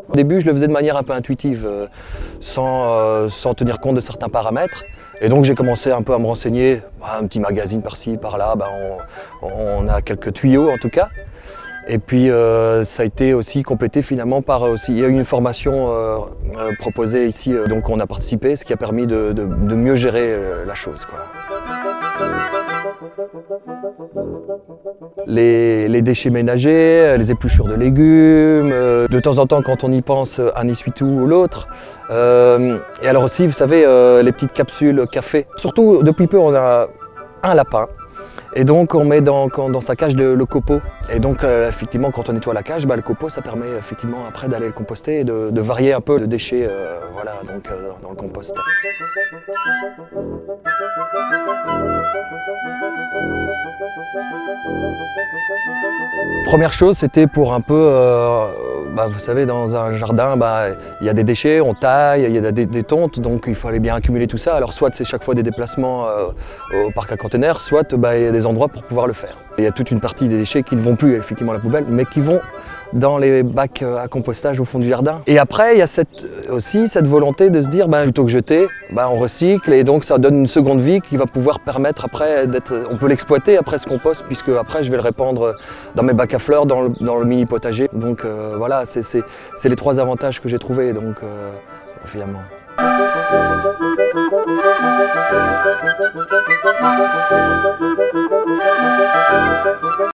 Au début, je le faisais de manière un peu intuitive, sans tenir compte de certains paramètres. Et donc j'ai commencé un peu à me renseigner, un petit magazine par-ci, par-là, on a quelques tuyaux en tout cas. Et puis ça a été aussi complété finalement par il y a eu une formation proposée ici, donc on a participé, ce qui a permis de mieux gérer la chose, quoi. Les déchets ménagers, les épluchures de légumes, de temps en temps quand on y pense, un essuie-tout ou l'autre. Et alors aussi, vous savez, les petites capsules café. Surtout, depuis peu, on a un lapin. Et donc on met dans sa cage le copeau. Et donc effectivement quand on nettoie la cage, le copeau ça permet effectivement après d'aller le composter et de varier un peu le déchet voilà, donc, dans le compost. Première chose c'était pour un peu, vous savez dans un jardin il y a des déchets, on taille, il y a des tontes, donc il fallait bien accumuler tout ça. Alors soit c'est chaque fois des déplacements au parc à conteneurs, soit il y a des endroits pour pouvoir le faire. Il y a toute une partie des déchets qui ne vont plus effectivement à la poubelle, mais qui vont dans les bacs à compostage au fond du jardin. Et après, il y a aussi cette volonté de se dire, plutôt que jeter, on recycle et donc ça donne une seconde vie qui va pouvoir permettre après on peut l'exploiter après ce compost, puisque après je vais le répandre dans mes bacs à fleurs, dans le mini potager. Donc voilà, c'est les trois avantages que j'ai trouvés donc finalement.